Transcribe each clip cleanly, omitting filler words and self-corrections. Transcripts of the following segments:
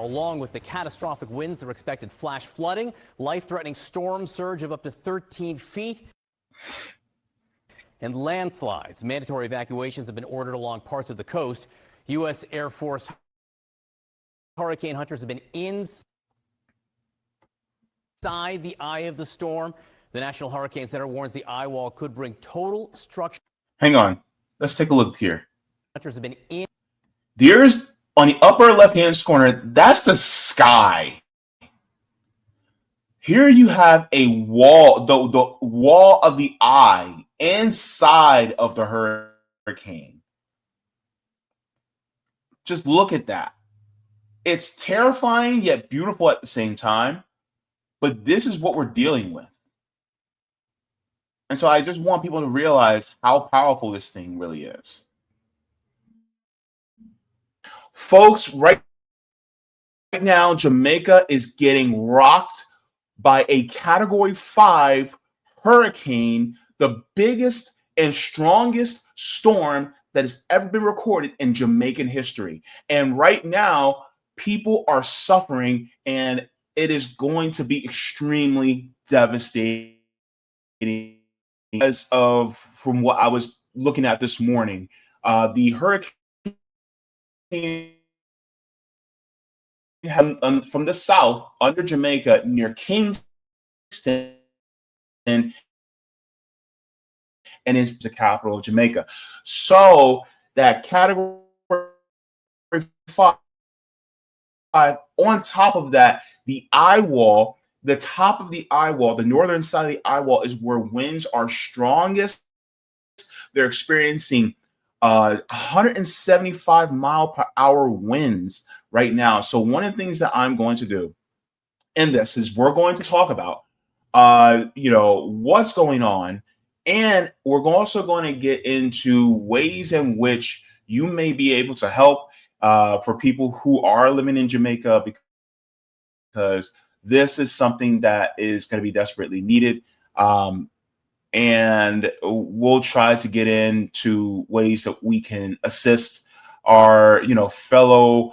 along with the catastrophic winds, there are expected flash flooding, life-threatening storm surge of up to 13 feet, and landslides. Mandatory evacuations have been ordered along parts of the coast. U.S. Air Force hurricane hunters have been inside the eye of the storm. The National Hurricane Center warns the eye wall could bring total structure. Hang on. Let's take a look here. Hunters have been in. There's on the upper left-hand corner, that's the sky. Here you have a wall, the wall of the eye inside of the hurricane. Just look at that. It's terrifying yet beautiful at the same time, but this is what we're dealing with. And so I just want people to realize how powerful this thing really is. Folks, right now, Jamaica is getting rocked by a Category 5 hurricane, the biggest and strongest storm that has ever been recorded in Jamaican history. And right now, people are suffering, and it is going to be extremely devastating. As of from what I was looking at this morning, the hurricane from the south under Jamaica near Kingston and is the capital of Jamaica. So that Category 5, on top of that, the eye wall, the top of the eye wall, the northern side of the eye wall is where winds are strongest. They're experiencing 175 mile per hour winds right now. So one of the things that I'm going to do in this is we're going to talk about, what's going on. And we're also going to get into ways in which you may be able to help for people who are living in Jamaica, because this is something that is going to be desperately needed. And we'll try to get into ways that we can assist our, fellow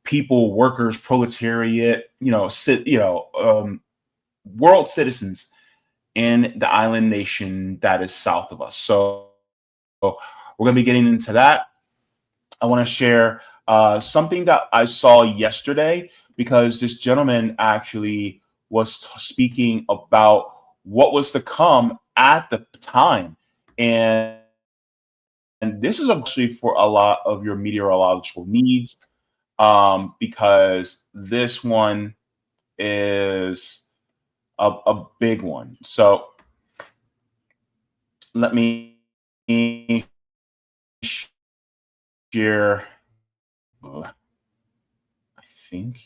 people, workers, proletariat, world citizens in the island nation that is south of us. So we're going to be getting into that. I want to share something that I saw yesterday, because this gentleman actually was speaking about what was to come at the time. And this is actually for a lot of your meteorological needs, because this one is a big one. So let me share. I think.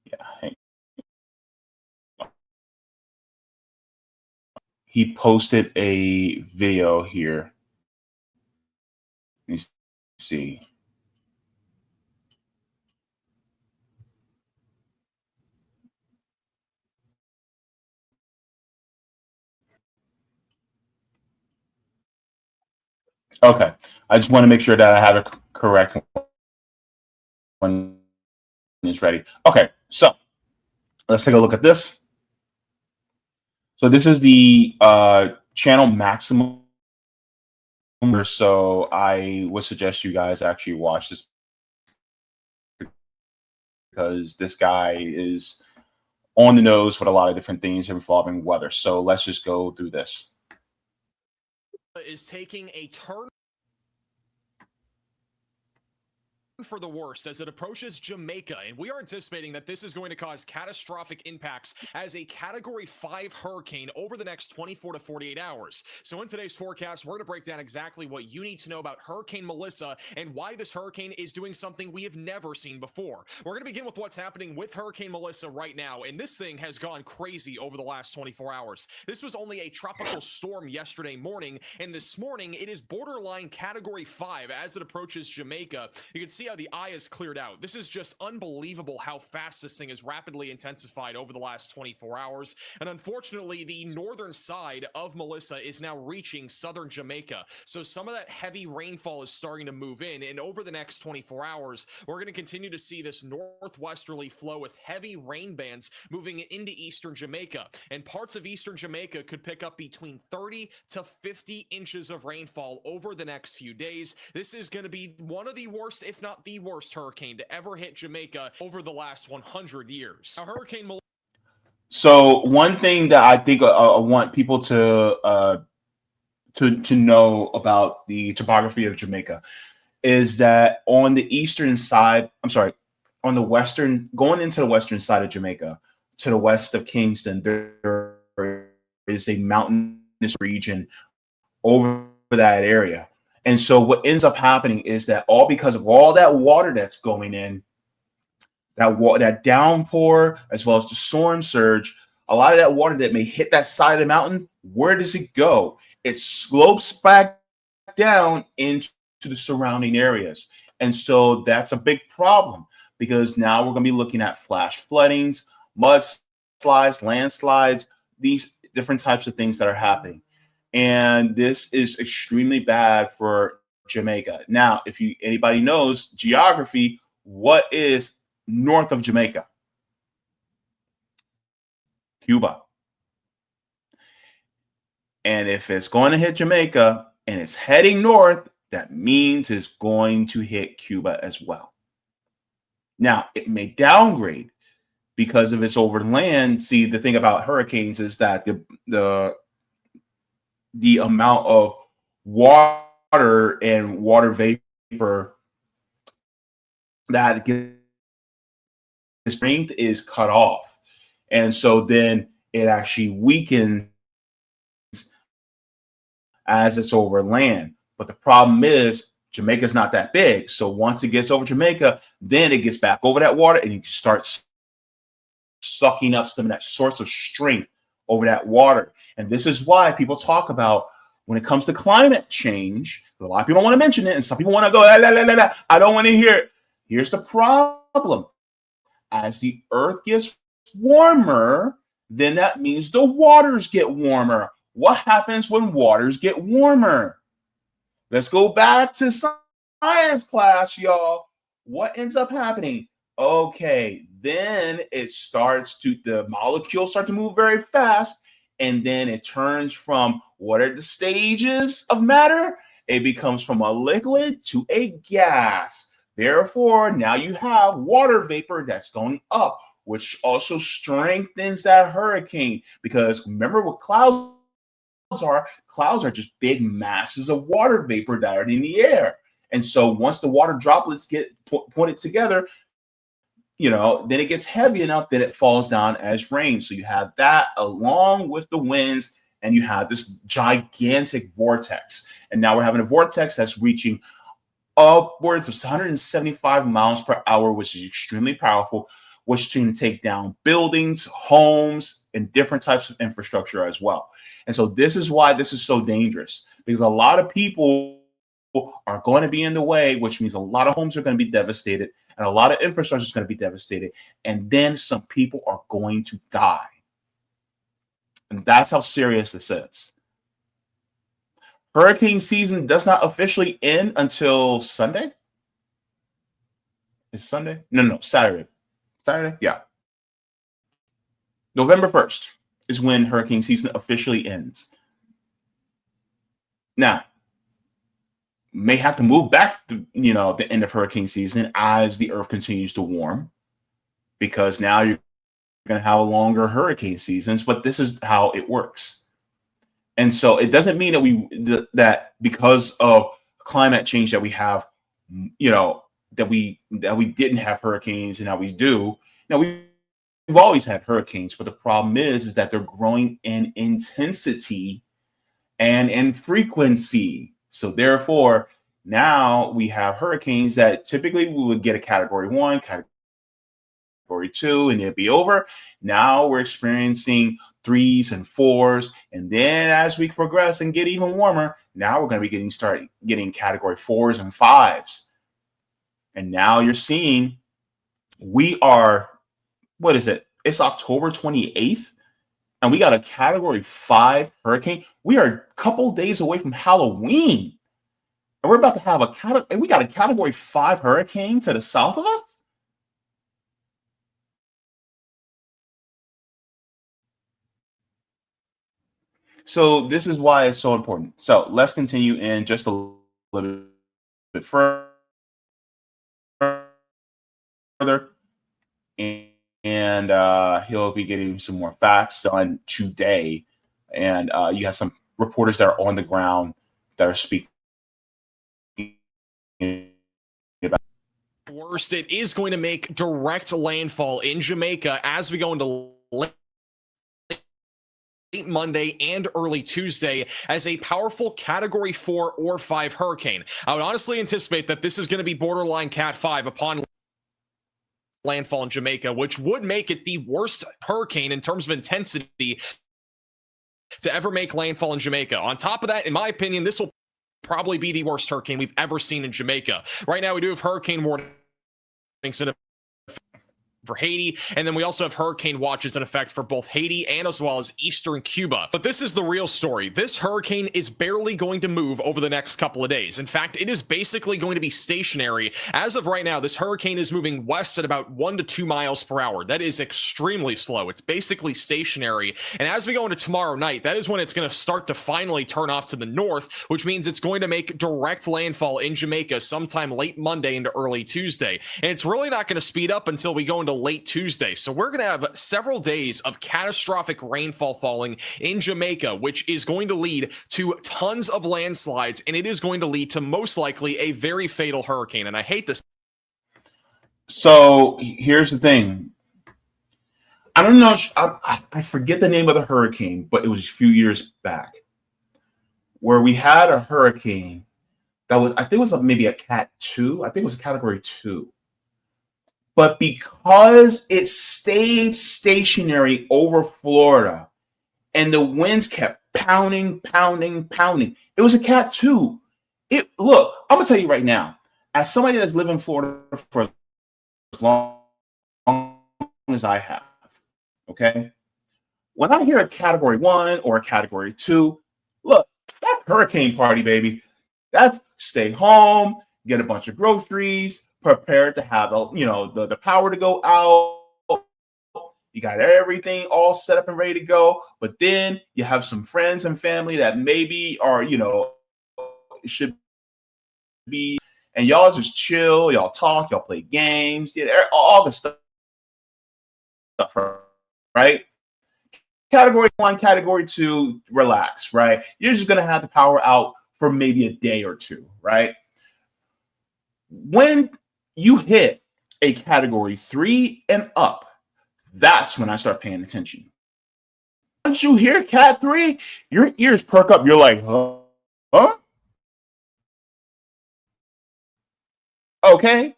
Yeah. He posted a video here. Let me see. Okay. I just want to make sure that I have it correct when it's ready. Okay. So let's take a look at this. So this is the channel maximum. So I would suggest you guys actually watch this, because this guy is on the nose with a lot of different things involving weather. So let's just go through this. Is taking a turn for the worst as it approaches Jamaica, and we are anticipating that this is going to cause catastrophic impacts as a Category 5 hurricane over the next 24 to 48 hours. So in today's forecast, we're going to break down exactly what you need to know about Hurricane Melissa and why this hurricane is doing something we have never seen before. We're going to begin with what's happening with Hurricane Melissa right now, and this thing has gone crazy over the last 24 hours. This was only a tropical storm yesterday morning, and this morning it is borderline Category 5 as it approaches Jamaica. You can see how the eye is cleared out. This is just unbelievable how fast this thing has rapidly intensified over the last 24 hours. And unfortunately, the northern side of Melissa is now reaching southern Jamaica. So some of that heavy rainfall is starting to move in. And over the next 24 hours, we're going to continue to see this northwesterly flow with heavy rain bands moving into eastern Jamaica. And parts of eastern Jamaica could pick up between 30 to 50 inches of rainfall over the next few days. This is going to be one of the worst, if not the worst, hurricane to ever hit Jamaica over the last 100 years. Now, Hurricane Melissa. So one thing that I think I want people to know about the topography of Jamaica is that on the eastern side, on the western, going into the western side of Jamaica, to the west of Kingston, there is a mountainous region over that area. And so what ends up happening is that all because of all that water that's going in, that downpour, as well as the storm surge, a lot of that water that may hit that side of the mountain, where does it go? It slopes back down into the surrounding areas. And so that's a big problem, because now we're going to be looking at flash floodings, mudslides, landslides, these different types of things that are happening. And this is extremely bad for Jamaica. Now, if anybody knows geography, what is north of Jamaica? Cuba. And if it's going to hit Jamaica and it's heading north, that means it's going to hit Cuba as well. Now, it may downgrade because of its over land. See, the thing about hurricanes is that the amount of water and water vapor that gets strength is cut off. And so then it actually weakens as it's over land. But the problem is Jamaica's not that big. So once it gets over Jamaica, then it gets back over that water and it starts sucking up some of that source of strength over that water. And this is why people talk about, when it comes to climate change, a lot of people want to mention it and some people want to go, la, la, la, la, la. I don't want to hear it. Here's the problem. As the earth gets warmer, then that means the waters get warmer. What happens when waters get warmer? Let's go back to science class, y'all. What ends up happening? Okay, then the molecules start to move very fast, and then it turns from, what are the stages of matter? It becomes from a liquid to a gas. Therefore, now you have water vapor that's going up, which also strengthens that hurricane. Because remember what clouds are? Clouds are just big masses of water vapor that are in the air. And so once the water droplets get pointed together, then it gets heavy enough that it falls down as rain. So you have that along with the winds, and you have this gigantic vortex. And now we're having a vortex that's reaching upwards of 175 miles per hour, which is extremely powerful, which can take down buildings, homes, and different types of infrastructure as well. And so this is why this is so dangerous, because a lot of people are going to be in the way, which means a lot of homes are going to be devastated and a lot of infrastructure is going to be devastated. And then some people are going to die. And that's how serious this is. Hurricane season does not officially end until Sunday. It's Sunday? No, Saturday. Saturday? Yeah. November 1st is when hurricane season officially ends. Now, may have to move back to, the end of hurricane season as the earth continues to warm, because now you're going to have longer hurricane seasons, but this is how it works. And so it doesn't mean that because of climate change that we have, that we didn't have hurricanes and now we do. Now we've always had hurricanes, but the problem is that they're growing in intensity and in frequency. So therefore, now we have hurricanes that typically we would get a category 1, category 2, and it'd be over. Now we're experiencing 3s and 4s. And then as we progress and get even warmer, now we're going to be start getting category 4s and 5s. And now you're seeing we are, what is it? It's October 28th, and we got a Category 5 hurricane. We are a couple days away from Halloween, and we're about to have we got a Category 5 hurricane to the south of us. So this is why it's so important. So let's continue in just a little bit further. And he'll be getting some more facts done today. And you have some reporters that are on the ground that are speaking about. Worst, it is going to make direct landfall in Jamaica as we go into late Monday and early Tuesday as a powerful Category 4 or 5 hurricane. I would honestly anticipate that this is going to be borderline Cat 5 upon landfall in Jamaica, which would make it the worst hurricane in terms of intensity to ever make landfall in Jamaica. On top of that, in my opinion, this will probably be the worst hurricane we've ever seen in Jamaica. Right now, we do have hurricane warnings for Haiti, and then we also have hurricane watches in effect for both Haiti and as well as eastern Cuba. But this is the real story. This hurricane is barely going to move over the next couple of days. In fact, it is basically going to be stationary. As of right now, this hurricane is moving west at about 1 to 2 miles per hour. That is extremely slow. It's basically stationary. And as we go into tomorrow night, that is when it's going to start to finally turn off to the north, which means it's going to make direct landfall in Jamaica sometime late Monday into early Tuesday. And it's really not going to speed up until we go into late Tuesday. So we're going to have several days of catastrophic rainfall falling in Jamaica, which is going to lead to tons of landslides, and it is going to lead to most likely a very fatal hurricane. And I hate this. So here's the thing. I don't know. I forget the name of the hurricane, but it was a few years back where we had a hurricane that was, I think it was maybe a Cat 2. I think it was a Category 2. But because it stayed stationary over Florida and the winds kept pounding, it was a Cat 2. Look, I'm going to tell you right now, as somebody that's lived in Florida for as long as I have, okay? When I hear a Category 1 or a Category 2, look, that's hurricane party, baby. That's stay home, get a bunch of groceries, prepared to have the power to go out. You got everything all set up and ready to go, but then you have some friends and family that maybe are should be, and y'all just chill, y'all talk, y'all play games, all the stuff, right? Category 1, Category 2, relax, right? You're just gonna have the power out for maybe a day or two, right? When you hit a Category 3 and up, that's when I start paying attention. Once you hear Cat 3, your ears perk up. You're like, huh? Okay.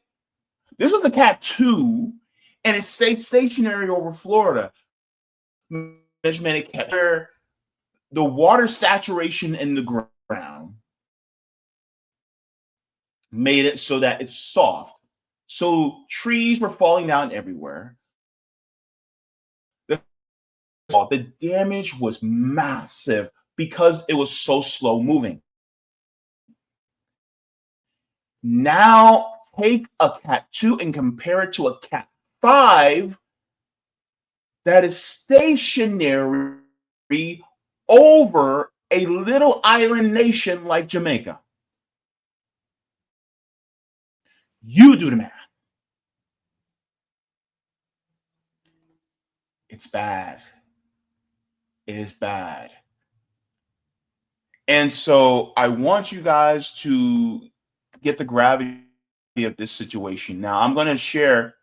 This was a Cat 2, and it stayed stationary over Florida. It kept the water saturation in the ground made it so that it's soft. So trees were falling down everywhere. The damage was massive because it was so slow moving. Now take a Cat 2 and compare it to a Cat 5 that is stationary over a little island nation like Jamaica. You do the math. It's bad. It is bad. And so I want you guys to get the gravity of this situation. Now, I'm going to share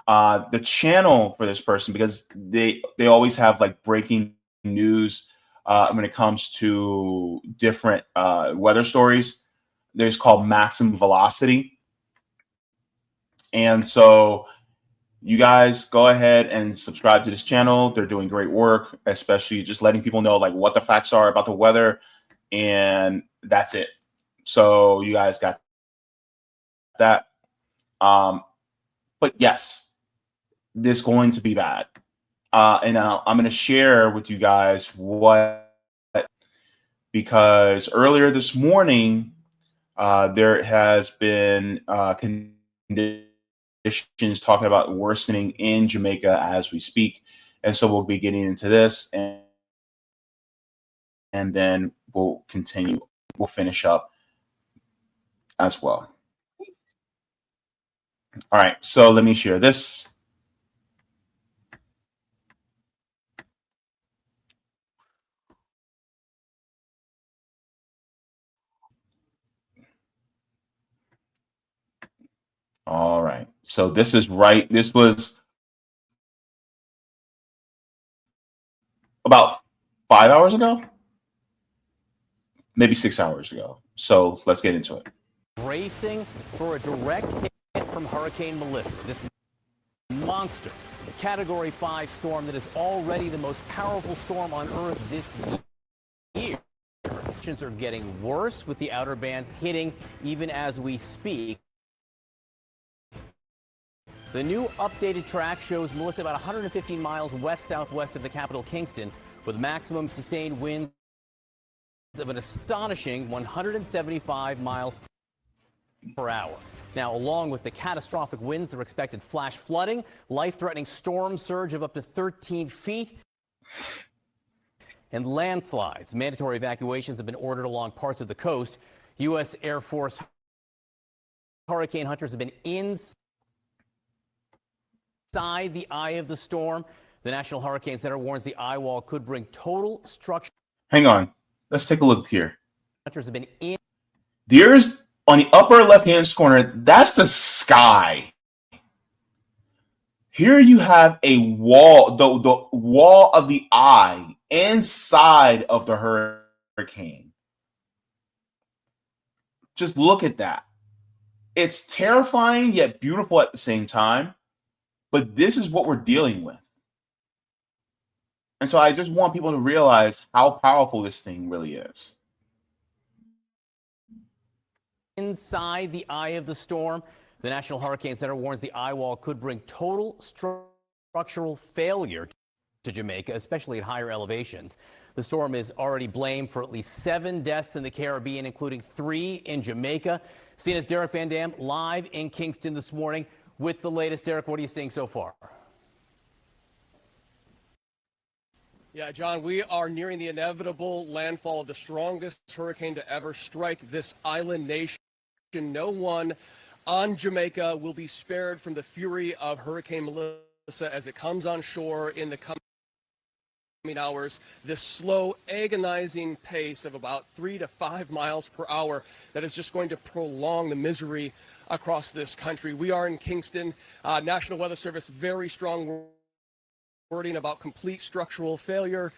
the channel for this person because they always have like breaking news when it comes to different weather stories. There's called Maximum Velocity. And so you guys go ahead and subscribe to this channel. They're doing great work, especially just letting people know like what the facts are about the weather. And that's it. So you guys got that. But yes, this is going to be bad. And I'm going to share with you guys because earlier this morning, there has been conditions talking about worsening in Jamaica as we speak. And so we'll be getting into this and then we'll continue. We'll finish up as well. All right, so let me share this. All right, so this was about 5 hours ago, maybe 6 hours ago. So let's get into it. Bracing for a direct hit from Hurricane Melissa, this monster Category 5 storm that is already the most powerful storm on Earth this year. Conditions are getting worse with the outer bands hitting even as we speak. The new updated track shows Melissa about 115 miles west-southwest of the capital, Kingston, with maximum sustained winds of an astonishing 175 miles per hour. Now, along with the catastrophic winds that are expected, flash flooding, life-threatening storm surge of up to 13 feet, and landslides. Mandatory evacuations have been ordered along parts of the coast. U.S. Air Force hurricane hunters have been inside the eye of the storm. The National Hurricane Center warns the eye wall could bring total structure. Hang on. Let's take a look here. Hunters have been in. There's on the upper left-hand corner, that's the sky. Here you have a wall, the wall of the eye inside of the hurricane. Just look at that. It's terrifying yet beautiful at the same time. But this is what we're dealing with. And so I just want people to realize how powerful this thing really is. Inside the eye of the storm, the National Hurricane Center warns the eye wall could bring total structural failure to Jamaica, especially at higher elevations. The storm is already blamed for at least 7 deaths in the Caribbean, including 3 in Jamaica. CNN's Derek Van Dam live in Kingston this morning with the latest. Derek, what are you seeing so far? Yeah, John, we are nearing the inevitable landfall of the strongest hurricane to ever strike this island nation. No one on Jamaica will be spared from the fury of Hurricane Melissa as it comes on shore in the coming hours. This slow, agonizing pace of about 3 to 5 miles per hour that is just going to prolong the misery across this country. We are in Kingston. National Weather Service, very strong wording about complete structural failure,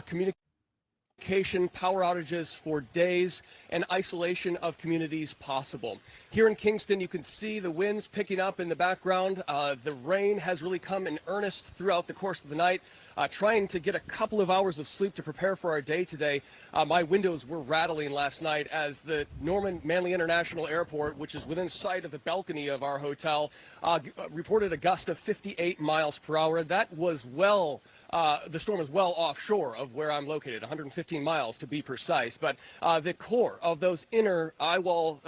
communication, power outages for days, and isolation of communities possible. Here in Kingston, you can see the winds picking up in the background. The rain has really come in earnest throughout the course of the night. Trying to get a couple of hours of sleep to prepare for our day today. My windows were rattling last night as the Norman Manley International Airport, which is within sight of the balcony of our hotel, reported a gust of 58 miles per hour. That was the storm is well offshore of where I'm located, 115 miles to be precise. But the core of those inner eye wall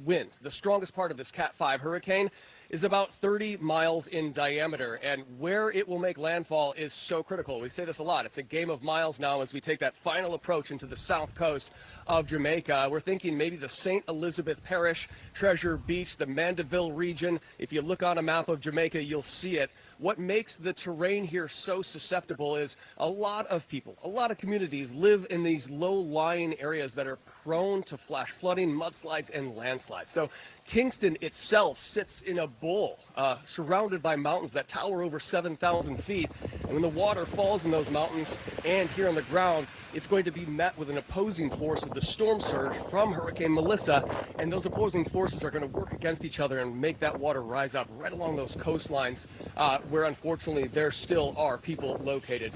winds, the strongest part of this Cat 5 hurricane, is about 30 miles in diameter, and where it will make landfall is so critical. We say this a lot. It's a game of miles now as we take that final approach into the south coast of Jamaica. We're thinking maybe the St. Elizabeth Parish, Treasure Beach, the Mandeville region. If you look on a map of Jamaica, you'll see it. What makes the terrain here so susceptible is a lot of people, a lot of communities live in these low-lying areas that are prone to flash flooding, mudslides, and landslides. So Kingston itself sits in a bowl surrounded by mountains that tower over 7,000 feet. And when the water falls in those mountains and here on the ground, it's going to be met with an opposing force of the storm surge from Hurricane Melissa. And those opposing forces are going to work against each other and make that water rise up right along those coastlines where unfortunately there still are people located.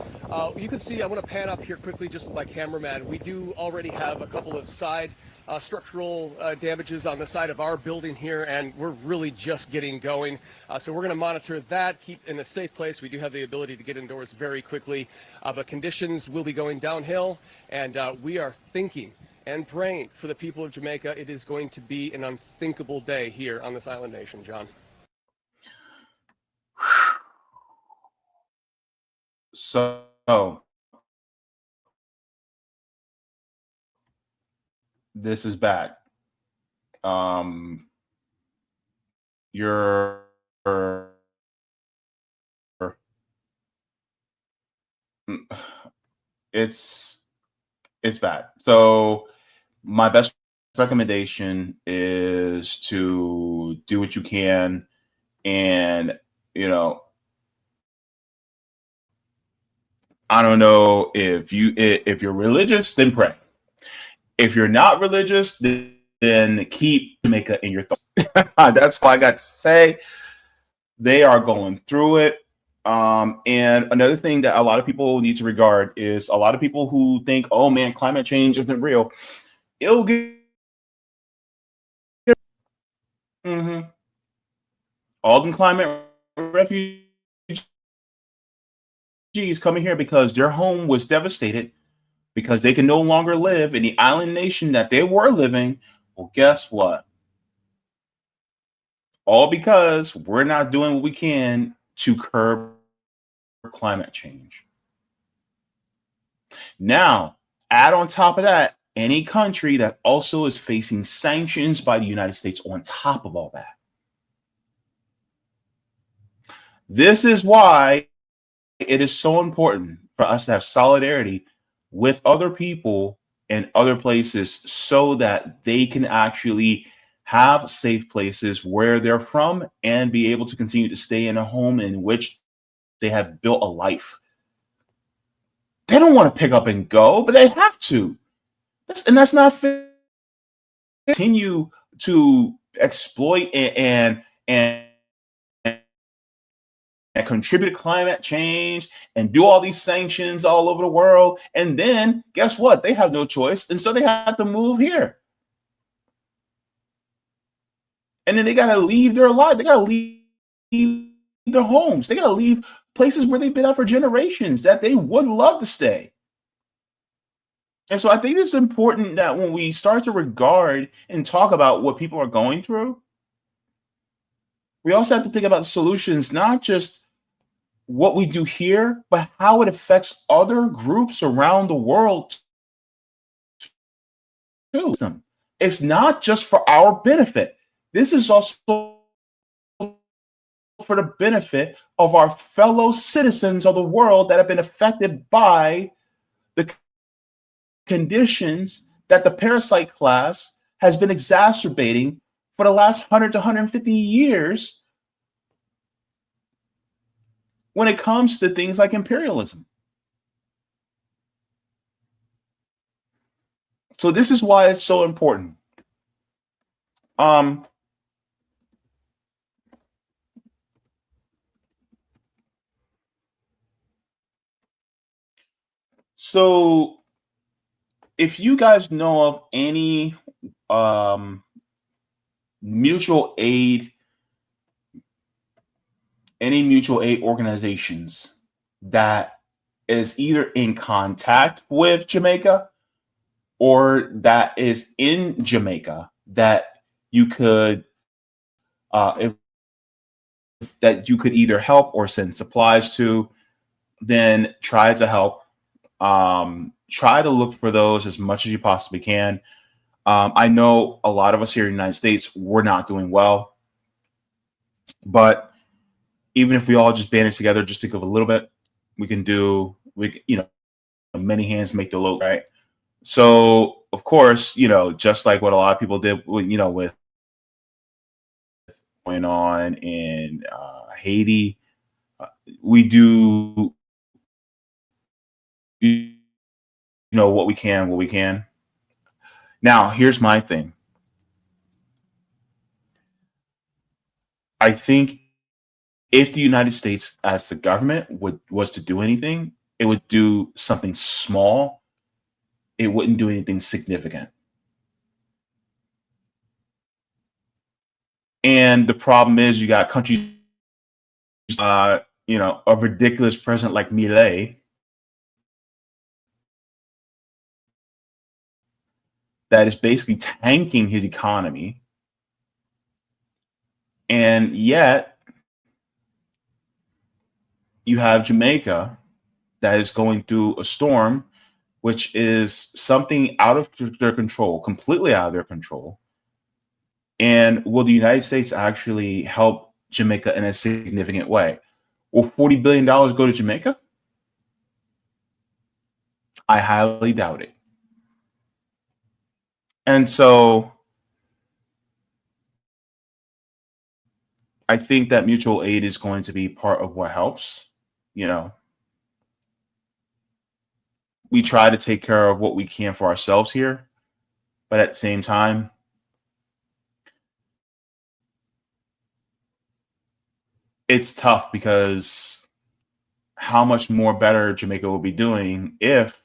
You can see, I want to pan up here quickly just with my cameraman. We do already have a couple of side structural damages on the side of our building here, and we're really just getting going. So we're going to monitor that, keep in a safe place. We do have the ability to get indoors very quickly, but conditions will be going downhill, and we are thinking and praying for the people of Jamaica. It is going to be an unthinkable day here on this island nation, John. So this is bad. You're it's bad. So my best recommendation is to do what you can, and I don't know if you're religious, then pray. If you're not religious, then keep Jamaica in your thoughts. That's all I got to say. They are going through it. And another thing that a lot of people need to regard is a lot of people who think, oh man, climate change isn't real. It'll get all the climate refugees coming here because their home was devastated, because they can no longer live in the island nation that they were living. Well, guess what? All because we're not doing what we can to curb climate change. Now, add on top of that, any country that also is facing sanctions by the United States on top of all that. This is why it is so important for us to have solidarity with other people in other places so that they can actually have safe places where they're from and be able to continue to stay in a home in which they have built a life. They don't want to pick up and go, but they have to. That's not fair. Continue to exploit and contribute to climate change and do all these sanctions all over the world. And then guess what? They have no choice. And so they have to move here. And then they got to leave their life. They got to leave their homes. They got to leave places where they've been at for generations that they would love to stay. And so I think it's important that when we start to regard and talk about what people are going through, we also have to think about the solutions, not just what we do here, but how it affects other groups around the world too. It's not just for our benefit. This is also for the benefit of our fellow citizens of the world that have been affected by the conditions that the parasite class has been exacerbating for the last 100 to 150 years when it comes to things like imperialism. So this is why it's so important. So if you guys know of any mutual aid organizations that is either in contact with Jamaica or that is in Jamaica that you could that you could either help or send supplies to, then try to help. Try to look for those as much as you possibly can. I know a lot of us here in the United States, we're not doing well, but even if we all just bandage together just to give a little bit, many hands make the load, right? So of course, just like what a lot of people did, with going on in Haiti, we do, what we can. Now, here's my thing. I think if the United States as the government was to do anything, it would do something small. It wouldn't do anything significant. And the problem is you got countries, a ridiculous president like Milei that is basically tanking his economy. And yet you have Jamaica that is going through a storm, which is something out of their control, completely out of their control. And will the United States actually help Jamaica in a significant way? Will $40 billion go to Jamaica? I highly doubt it. And so I think that mutual aid is going to be part of what helps. We try to take care of what we can for ourselves here, but at the same time, it's tough because how much more better Jamaica will be doing if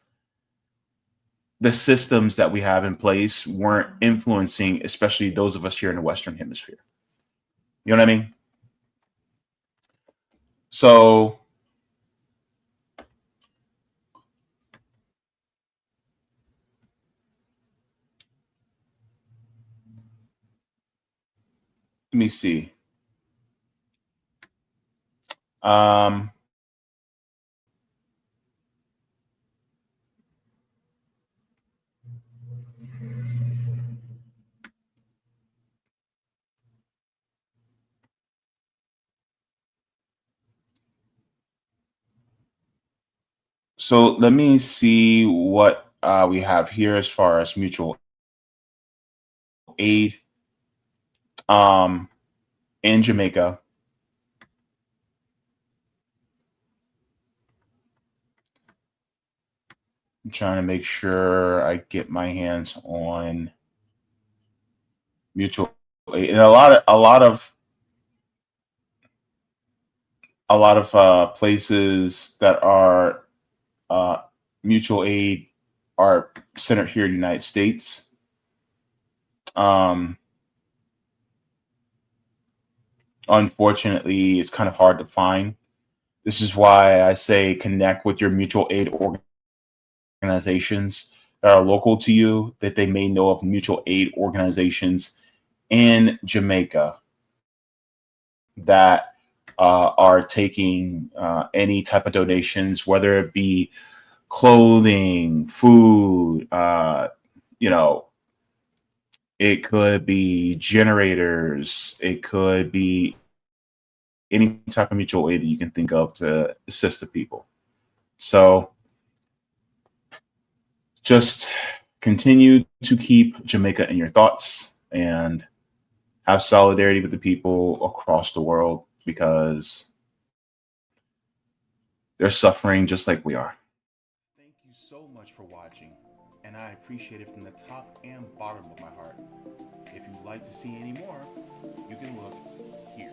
the systems that we have in place weren't influencing, especially those of us here in the Western Hemisphere. You know what I mean? So let me see. So let me see what we have here as far as mutual aid in Jamaica. I'm trying to make sure I get my hands on mutual aid, and a lot of places that are mutual aid are centered here in the United States. Unfortunately, it's kind of hard to find. This is why I say connect with your mutual aid organizations that are local to you, that they may know of mutual aid organizations in Jamaica that are taking any type of donations, whether it be clothing, food, it could be generators, it could be any type of mutual aid that you can think of to assist the people. So just continue to keep Jamaica in your thoughts and have solidarity with the people across the world because they're suffering just like we are. Thank you so much for watching, and I appreciate it from the top and bottom of my heart. If you'd like to see any more, you can look here.